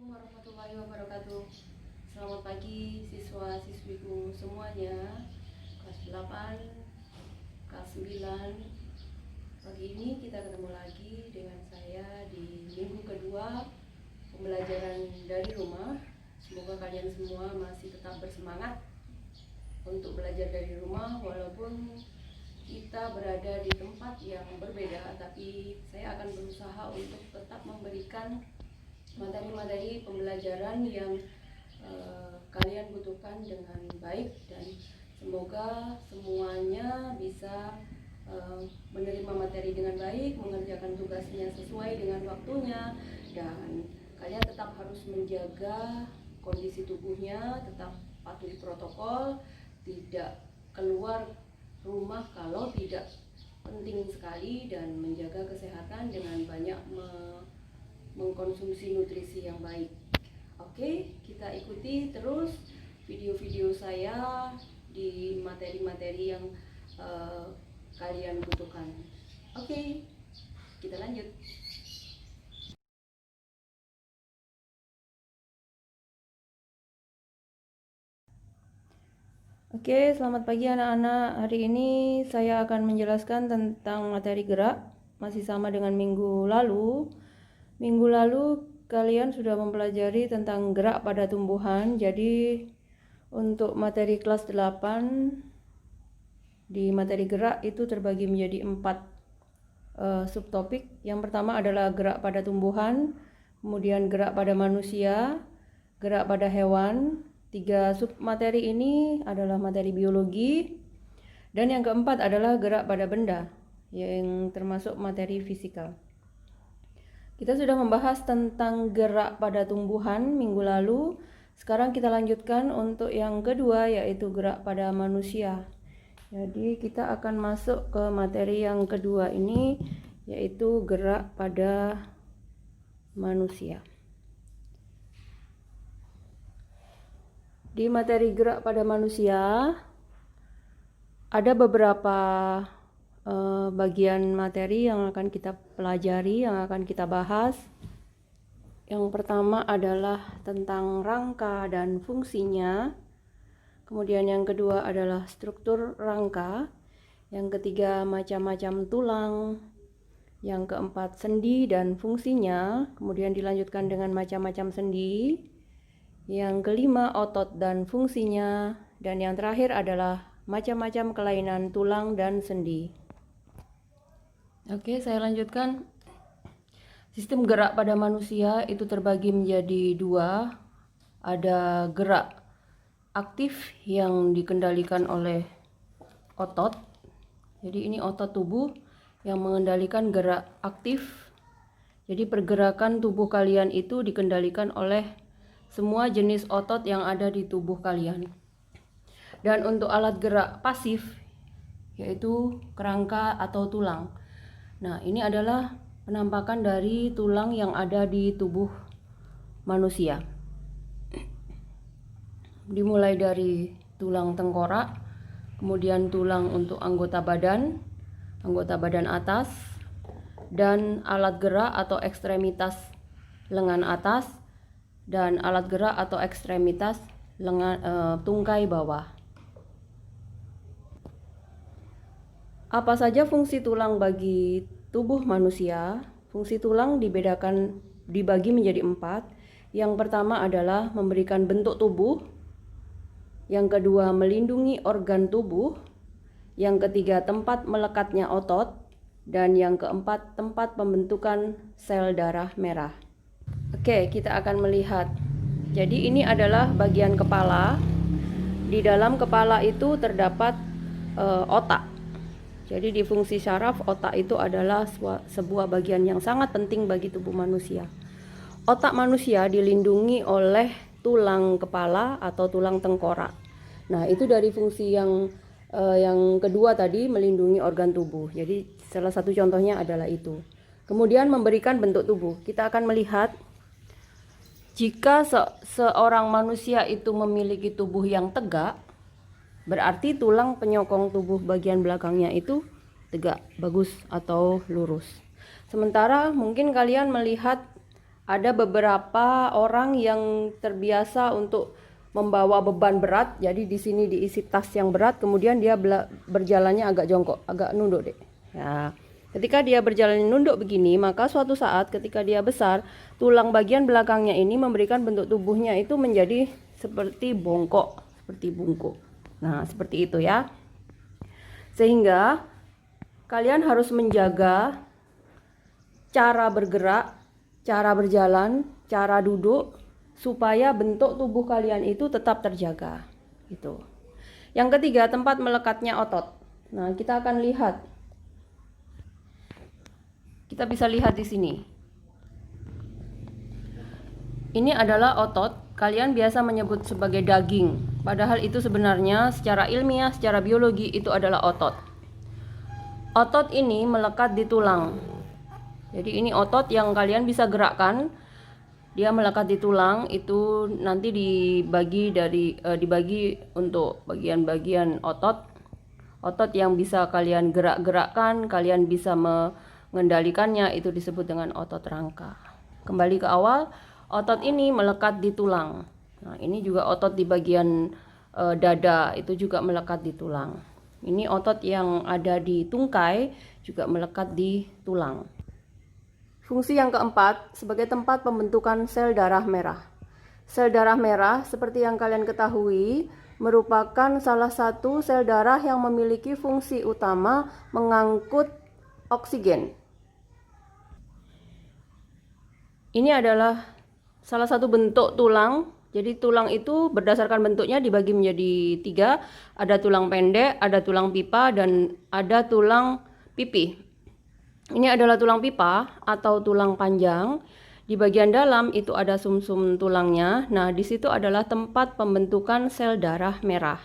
Assalamualaikum warahmatullahi wabarakatuh. Selamat pagi siswa-siswiku semuanya, kelas 8, kelas 9. Pagi ini kita ketemu lagi dengan saya di minggu kedua pembelajaran dari rumah. Semoga kalian semua masih tetap bersemangat untuk belajar dari rumah, walaupun kita berada di tempat yang berbeda, tapi saya akan berusaha untuk tetap memberikan materi-materi pembelajaran yang kalian butuhkan dengan baik, dan semoga semuanya bisa menerima materi dengan baik, mengerjakan tugasnya sesuai dengan waktunya, dan kalian tetap harus menjaga kondisi tubuhnya, tetap patuhi protokol, tidak keluar rumah kalau tidak penting sekali, dan menjaga kesehatan dengan banyak mengkonsumsi nutrisi yang baik. Oke, kita ikuti terus video-video saya di materi-materi yang kalian butuhkan. Oke, kita lanjut. Oke, selamat pagi anak-anak. Hari ini saya akan menjelaskan tentang materi gerak, masih sama dengan minggu lalu. Minggu lalu kalian sudah mempelajari tentang gerak pada tumbuhan. Jadi untuk materi kelas 8 di materi gerak itu terbagi menjadi 4 subtopik. Yang pertama adalah gerak pada tumbuhan, kemudian gerak pada manusia, gerak pada hewan. 3 submateri ini adalah materi biologi, dan yang keempat adalah gerak pada benda, yang termasuk materi fisika. Kita sudah membahas tentang gerak pada tumbuhan minggu lalu. Sekarang kita lanjutkan untuk yang kedua, yaitu gerak pada manusia. Jadi kita akan masuk ke materi yang kedua ini, yaitu gerak pada manusia. Di materi gerak pada manusia ada beberapa bagian materi yang akan kita pelajari, yang akan kita bahas. Yang pertama adalah tentang rangka dan fungsinya. Kemudian yang kedua adalah struktur rangka. Yang ketiga macam-macam tulang. Yang keempat sendi dan fungsinya. Kemudian dilanjutkan dengan macam-macam sendi. Yang kelima otot dan fungsinya. Dan yang terakhir adalah macam-macam kelainan tulang dan sendi. Oke, saya lanjutkan. Sistem gerak pada manusia itu terbagi menjadi 2. Ada gerak aktif yang dikendalikan oleh otot. Jadi ini otot tubuh yang mengendalikan gerak aktif. Jadi pergerakan tubuh kalian itu dikendalikan oleh semua jenis otot yang ada di tubuh kalian. Dan untuk alat gerak pasif, yaitu kerangka atau tulang. Nah, ini adalah penampakan dari tulang yang ada di tubuh manusia. Dimulai dari tulang tengkorak, kemudian tulang untuk anggota badan atas, dan alat gerak atau ekstremitas lengan atas, dan alat gerak atau ekstremitas tungkai bawah. Apa saja fungsi tulang bagi tubuh manusia? Fungsi tulang dibagi menjadi 4. Yang pertama adalah memberikan bentuk tubuh. Yang kedua melindungi organ tubuh. Yang ketiga tempat melekatnya otot. Dan yang keempat tempat pembentukan sel darah merah. Oke, kita akan melihat. Jadi ini adalah bagian kepala. Di dalam kepala itu terdapat otak. Jadi di fungsi syaraf, otak itu adalah sebuah bagian yang sangat penting bagi tubuh manusia. Otak manusia dilindungi oleh tulang kepala atau tulang tengkorak. Nah, itu dari fungsi yang kedua tadi, melindungi organ tubuh. Jadi salah satu contohnya adalah itu. Kemudian memberikan bentuk tubuh. Kita akan melihat jika seorang manusia itu memiliki tubuh yang tegak, berarti tulang penyokong tubuh bagian belakangnya itu tegak, bagus atau lurus. Sementara mungkin kalian melihat Ada beberapa orang yang terbiasa untuk membawa beban berat, jadi di sini diisi tas yang berat, kemudian dia berjalannya agak jongkok, agak nunduk deh. Ya, ketika dia berjalan nunduk begini, maka suatu saat ketika dia besar, tulang bagian belakangnya ini memberikan bentuk tubuhnya itu menjadi seperti bongkok, seperti bungkuk. Nah, seperti itu ya. Sehingga kalian harus menjaga cara bergerak, cara berjalan, cara duduk, supaya bentuk tubuh kalian itu tetap terjaga. Gitu. Yang ketiga, tempat melekatnya otot. Nah, kita akan lihat. Kita bisa lihat di sini. Ini adalah otot. Kalian biasa menyebut sebagai daging. Padahal itu sebenarnya secara ilmiah, secara biologi itu adalah otot. Otot ini melekat di tulang. Jadi ini otot yang kalian bisa gerakkan. Dia melekat di tulang, itu nanti dibagi untuk bagian-bagian otot. Otot yang bisa kalian gerak-gerakkan, kalian bisa mengendalikannya, itu disebut dengan otot rangka. Kembali ke awal, otot ini melekat di tulang. Nah, ini juga otot di bagian dada, itu juga melekat di tulang. Ini otot yang ada di tungkai juga melekat di tulang. Fungsi yang keempat, sebagai tempat pembentukan sel darah merah. Sel darah merah, seperti yang kalian ketahui, merupakan salah satu sel darah yang memiliki fungsi utama mengangkut oksigen. Ini adalah salah satu bentuk tulang. Jadi tulang itu berdasarkan bentuknya dibagi menjadi 3. Ada tulang pendek, ada tulang pipa, dan ada tulang pipi. Ini adalah tulang pipa atau tulang panjang. Di bagian dalam itu ada sumsum tulangnya. Nah, di situ adalah tempat pembentukan sel darah merah.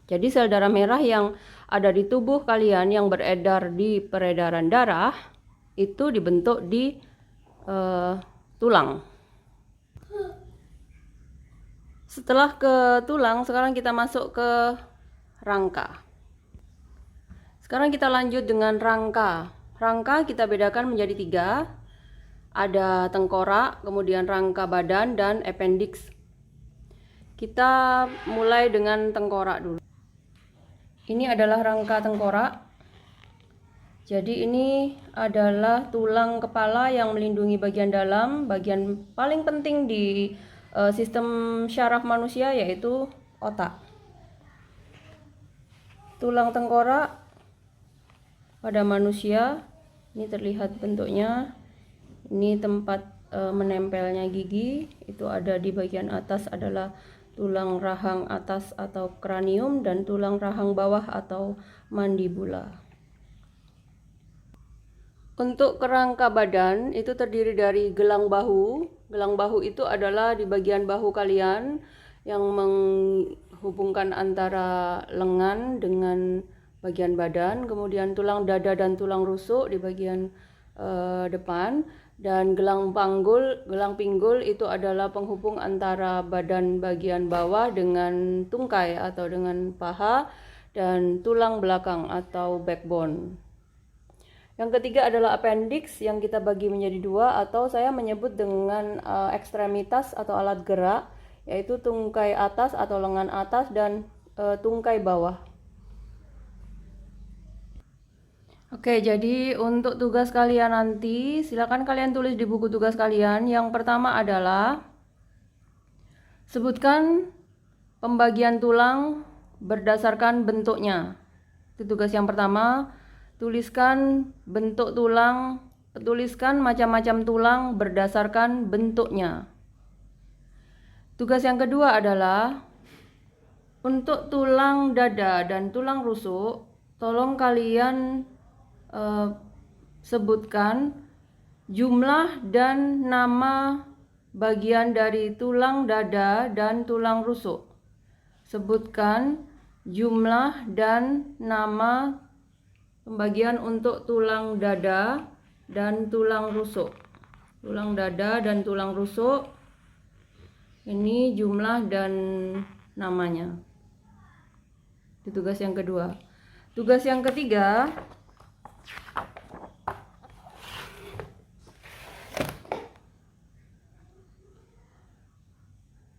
Jadi sel darah merah yang ada di tubuh kalian yang beredar di peredaran darah itu dibentuk di tulang. Setelah ke tulang, sekarang kita masuk ke rangka. Sekarang kita lanjut dengan rangka. Rangka kita bedakan menjadi 3. Ada tengkorak, kemudian rangka badan, dan appendix. Kita mulai dengan tengkorak dulu. Ini adalah rangka tengkorak. Jadi ini adalah tulang kepala yang melindungi bagian dalam, bagian paling penting di sistem syaraf manusia, yaitu otak. Tulang tengkorak pada manusia, ini terlihat bentuknya. Ini tempat menempelnya gigi, itu ada di bagian atas adalah tulang rahang atas atau kranium, dan tulang rahang bawah atau mandibula. Untuk kerangka badan itu terdiri dari gelang bahu. Gelang bahu itu adalah di bagian bahu kalian yang menghubungkan antara lengan dengan bagian badan, kemudian tulang dada dan tulang rusuk di bagian depan, dan gelang pinggul itu adalah penghubung antara badan bagian bawah dengan tungkai atau dengan paha, dan tulang belakang atau backbone. Yang ketiga adalah appendix yang kita bagi menjadi 2, atau saya menyebut dengan ekstremitas atau alat gerak, yaitu tungkai atas atau lengan atas dan tungkai bawah. Oke, jadi untuk tugas kalian nanti, silakan kalian tulis di buku tugas kalian. Yang pertama adalah sebutkan pembagian tulang berdasarkan bentuknya. Itu tugas yang pertama. Tuliskan bentuk tulang, tuliskan macam-macam tulang berdasarkan bentuknya. Tugas yang kedua adalah untuk tulang dada dan tulang rusuk, tolong kalian sebutkan jumlah dan nama bagian dari tulang dada dan tulang rusuk. Sebutkan jumlah dan nama pembagian untuk tulang dada dan tulang rusuk. Tulang dada dan tulang rusuk, ini jumlah dan namanya. Itu tugas yang kedua. Tugas yang ketiga,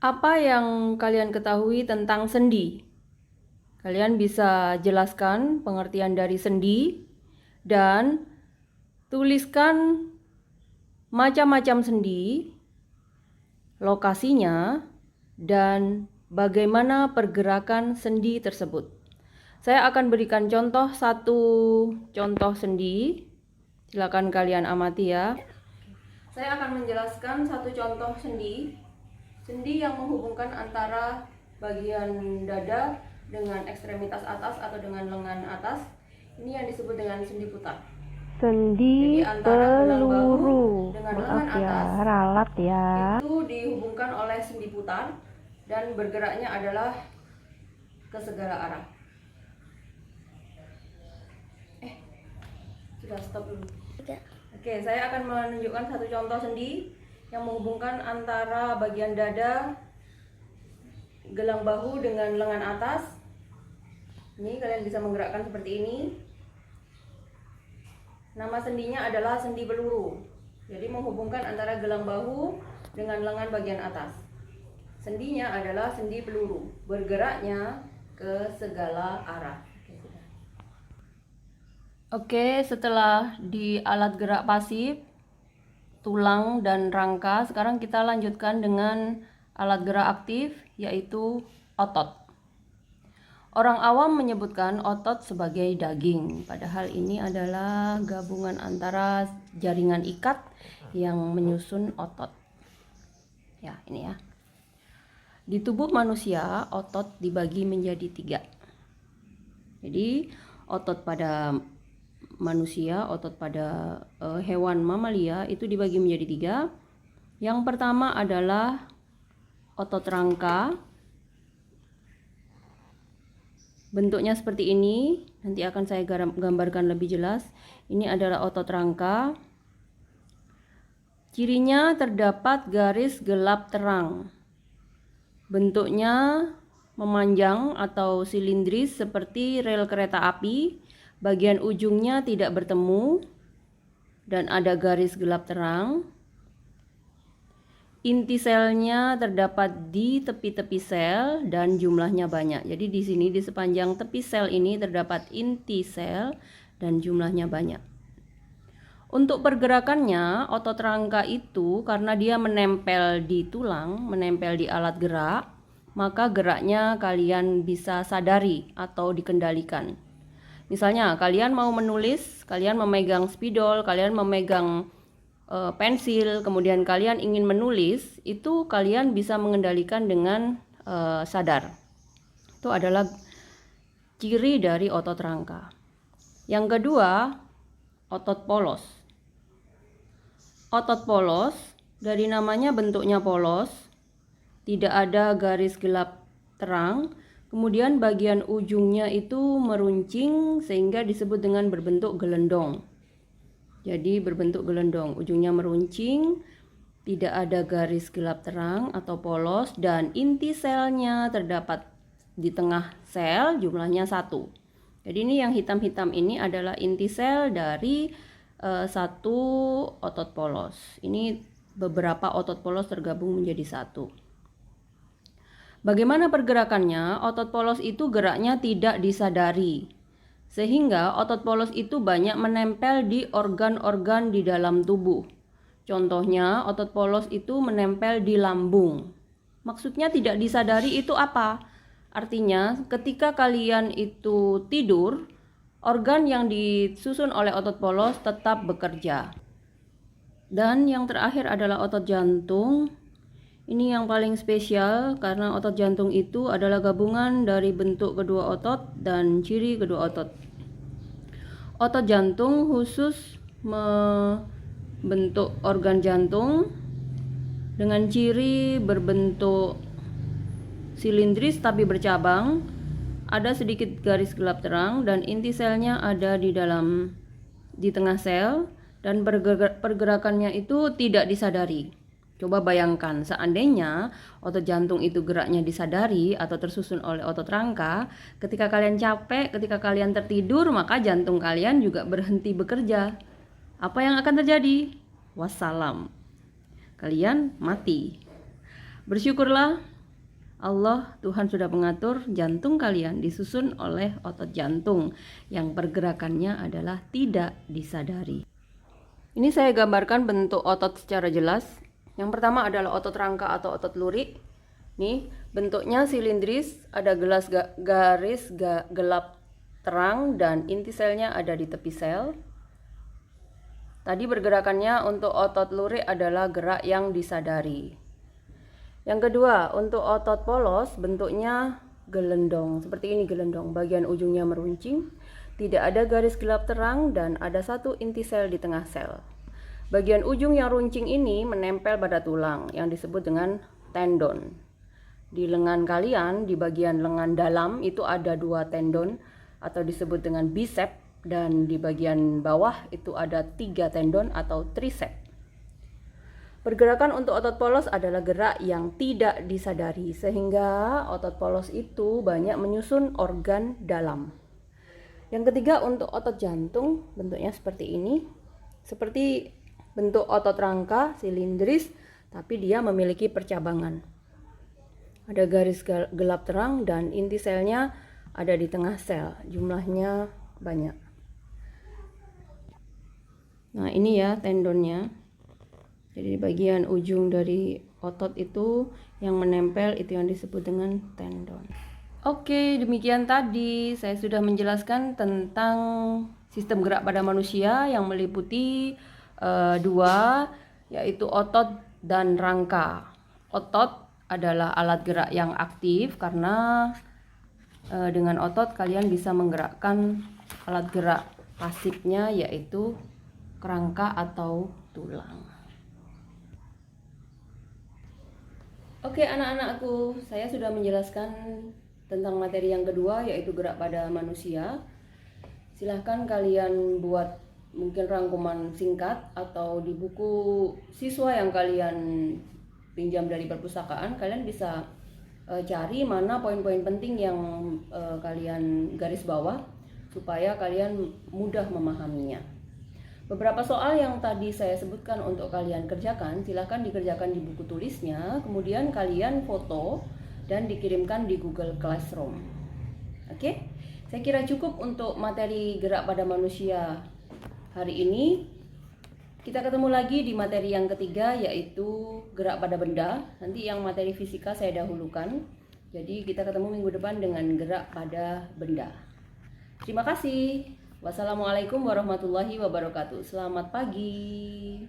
Apa yang kalian ketahui tentang sendi? Kalian bisa jelaskan pengertian dari sendi dan tuliskan macam-macam sendi, lokasinya, dan bagaimana pergerakan sendi tersebut. Saya akan berikan satu contoh sendi. Silakan kalian amati ya. Saya akan menjelaskan satu contoh sendi. Sendi yang menghubungkan antara bagian dada dengan ekstremitas atas atau dengan lengan atas. Ini yang disebut dengan sendi putar. Sendi peluru. Dengan Maaf lengan ya, atas, ralat ya. itu dihubungkan oleh sendi putar dan bergeraknya adalah ke segala arah. Sudah stop dulu. Oke, saya akan menunjukkan satu contoh sendi yang menghubungkan antara bagian dada, gelang bahu dengan lengan atas. Ini kalian bisa menggerakkan seperti ini. Nama sendinya adalah sendi peluru. Jadi menghubungkan antara gelang bahu dengan lengan bagian atas. Sendinya adalah sendi peluru, bergeraknya ke segala arah. Oke, setelah di alat gerak pasif, tulang dan rangka, sekarang kita lanjutkan dengan alat gerak aktif, yaitu otot. Orang awam menyebutkan otot sebagai daging, padahal ini adalah gabungan antara jaringan ikat yang menyusun otot. Ya, ini ya. Di tubuh manusia, otot dibagi menjadi 3. Jadi, otot pada manusia, otot pada hewan mamalia itu dibagi menjadi 3. Yang pertama adalah otot rangka. Bentuknya seperti ini, nanti akan saya gambarkan lebih jelas. Ini adalah otot rangka. Cirinya terdapat garis gelap terang. Bentuknya memanjang atau silindris seperti rel kereta api. Bagian ujungnya tidak bertemu dan ada garis gelap terang. Inti selnya terdapat di tepi-tepi sel dan jumlahnya banyak. Jadi di sini di sepanjang tepi sel ini terdapat inti sel dan jumlahnya banyak. Untuk pergerakannya, otot rangka itu karena dia menempel di tulang, menempel di alat gerak, maka geraknya kalian bisa sadari atau dikendalikan. Misalnya kalian mau menulis, kalian memegang spidol, kalian memegang pensil, kemudian kalian ingin menulis, itu kalian bisa mengendalikan dengan sadar. Itu adalah ciri dari otot rangka. Yang kedua, otot polos. Otot polos, dari namanya bentuknya polos, tidak ada garis gelap terang. Kemudian bagian ujungnya itu meruncing sehingga disebut dengan berbentuk gelendong. Jadi berbentuk gelendong, ujungnya meruncing, tidak ada garis gelap terang atau polos, dan inti selnya terdapat di tengah sel, jumlahnya 1. Jadi ini yang hitam-hitam ini adalah inti sel dari satu otot polos. Ini beberapa otot polos tergabung menjadi 1. Bagaimana pergerakannya? Otot polos itu geraknya tidak disadari, sehingga otot polos itu banyak menempel di organ-organ di dalam tubuh. Contohnya, otot polos itu menempel di lambung. Maksudnya tidak disadari itu apa? Artinya, ketika kalian itu tidur, organ yang disusun oleh otot polos tetap bekerja. Dan yang terakhir adalah otot jantung. Ini yang paling spesial karena otot jantung itu adalah gabungan dari bentuk kedua otot dan ciri kedua otot. Otot jantung khusus membentuk organ jantung dengan ciri berbentuk silindris tapi bercabang, ada sedikit garis gelap terang dan inti selnya ada di tengah sel dan pergerakannya itu tidak disadari. Coba bayangkan, seandainya otot jantung itu geraknya disadari atau tersusun oleh otot rangka, ketika kalian capek, ketika kalian tertidur, maka jantung kalian juga berhenti bekerja. Apa yang akan terjadi? Wassalam. Kalian mati. Bersyukurlah Allah, Tuhan sudah mengatur jantung kalian disusun oleh otot jantung yang pergerakannya adalah tidak disadari. Ini saya gambarkan bentuk otot secara jelas. Yang pertama adalah otot rangka atau otot lurik. Nih, bentuknya silindris, ada garis gelap terang dan inti selnya ada di tepi sel. Tadi pergerakannya untuk otot lurik adalah gerak yang disadari. Yang kedua, untuk otot polos bentuknya gelendong. Seperti ini gelendong, bagian ujungnya meruncing, tidak ada garis gelap terang dan ada satu inti sel di tengah sel. Bagian ujung yang runcing ini menempel pada tulang yang disebut dengan tendon. Di lengan kalian, di bagian lengan dalam itu ada 2 tendon atau disebut dengan bicep, dan di bagian bawah itu ada 3 tendon atau tricep. Pergerakan untuk otot polos adalah gerak yang tidak disadari, sehingga otot polos itu banyak menyusun organ dalam. Yang ketiga, untuk otot jantung bentuknya seperti ini. Seperti bentuk otot rangka silindris, tapi dia memiliki percabangan. Ada garis gelap terang dan inti selnya ada di tengah sel. Jumlahnya banyak. Nah, ini ya tendonnya. Jadi bagian ujung dari otot itu yang menempel itu yang disebut dengan tendon. Oke, demikian tadi saya sudah menjelaskan tentang sistem gerak pada manusia yang meliputi 2, yaitu otot dan rangka. Otot adalah alat gerak yang aktif karena dengan otot kalian bisa menggerakkan alat gerak pasifnya, yaitu kerangka atau tulang. Oke anak-anakku, saya sudah menjelaskan tentang materi yang kedua, yaitu gerak pada manusia. Silahkan kalian buat mungkin rangkuman singkat atau di buku siswa yang kalian pinjam dari perpustakaan. Kalian bisa cari mana poin-poin penting yang kalian garis bawah supaya kalian mudah memahaminya. Beberapa soal yang tadi saya sebutkan untuk kalian kerjakan, silahkan dikerjakan di buku tulisnya, kemudian kalian foto dan dikirimkan di Google Classroom. Oke? Saya kira cukup untuk materi gerak pada manusia hari ini. Kita ketemu lagi di materi yang ketiga, yaitu gerak pada benda. Nanti yang materi fisika saya dahulukan. Jadi kita ketemu minggu depan dengan gerak pada benda. Terima kasih. Wassalamualaikum warahmatullahi wabarakatuh. Selamat pagi.